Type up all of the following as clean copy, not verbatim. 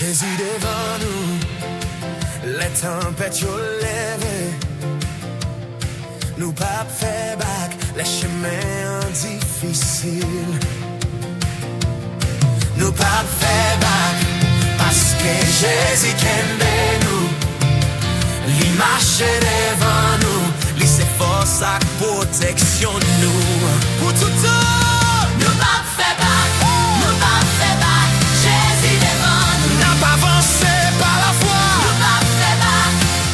Jésus devant nous, les tempêtes yo levées. Nous pas fait back, les chemins difficiles. Nous pas fait back, parce que Jésus kembe nous. Li marche devant nous, li se force à protection nous. Pour tout temps, nous pas fait back, nous pas fait back. Jésus devant nous, n'a pas avancé par la foi. Nous pas fait back,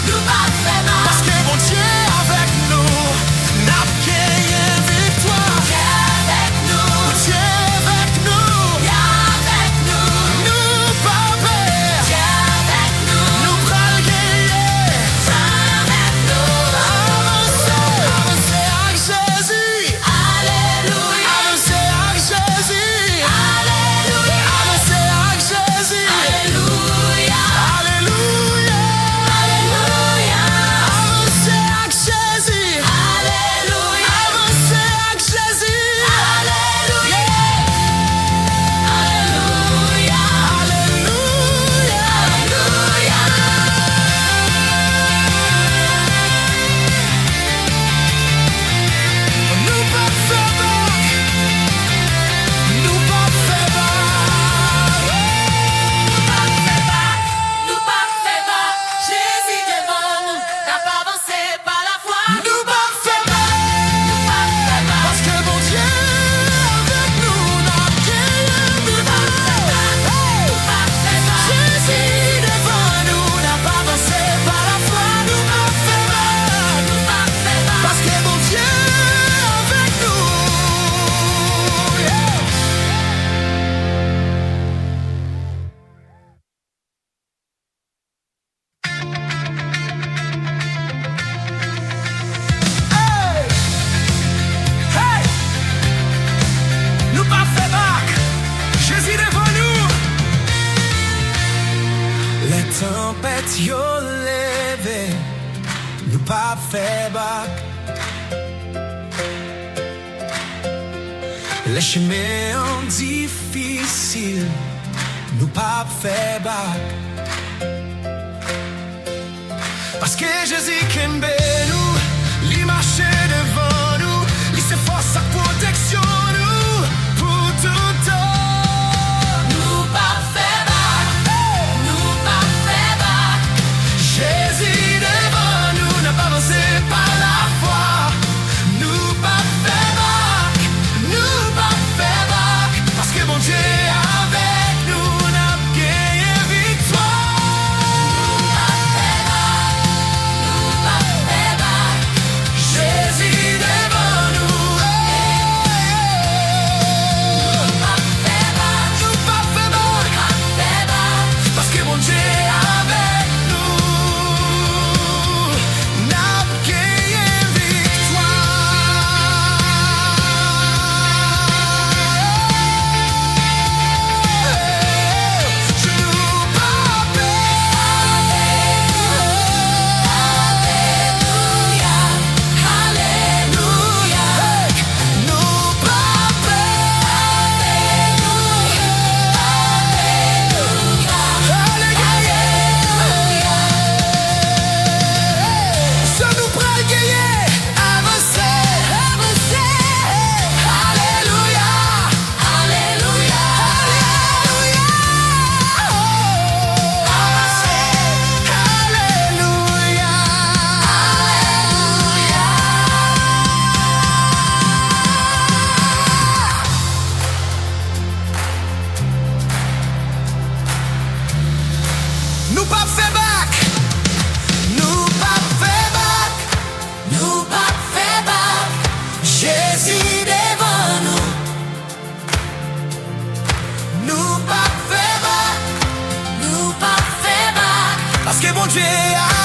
nous pas fait back. Parce que mon Dieu avec nous, n'a gagné victoire. Dieu avec nous, Dieu avec nous, Dieu avec nous. Nous pas peur, Dieu avec nous. Nous pral gagner, Dieu avec nous. Avancez, avancez avec Jésus. Alléluia. Avancez avec Jésus. Alléluia. Avancez avec Jésus. Alléluia. Alléluia. Alléluia. Avancez avec Jésus. Alléluia. Avancez avec Jésus. Alléluia. Alléluia. Alléluia. Nous pas fait back. Nous pas fait back. Nous pas fait bas, Jésus devant nous, n'a pas avancé par la foi. Nous pas fait back. Parce que mon Dieu avec nous, n'a gagné victoire. Jésus devant nous, n'a pas avancé par la foi. Nous pas fait back. Parce que mon Dieu avec nous. Hey! Hey! Nous pas fait back. Jésus devant nous. Les tempêtes yo levé. Nous pas fait back. Les chemins difficiles. Nous pas fait back. Parce que Jésus kembe nous, li marche devant nous, li se force à protection nous, pour tout temps. Nous pas fait bas, nous pas fait bas. Jésus devant nous, n'a pas avancé par la foi. Nous pas fait back, nous pas fait back. Parce que mon Dieu avec nous, n'a gagné victoire. Nous pas fait bas, Jésus devant nous, nous pas fait bas, nous pas fait back. pas fait bas. Parce que mon Dieu avec nous, n'a gagné victoire. Je nous pas Alléluia, Alléluia, nous pas ça nous prend gagner, avancer, avancer. Alléluia, Alléluia, Alléluia, Alléluia. Nous pas fait back, nous pas fait back, nous pas fait bas. Jésus devant nous, nous pas fait back, Nous pas fait bas, parce que mon Dieu a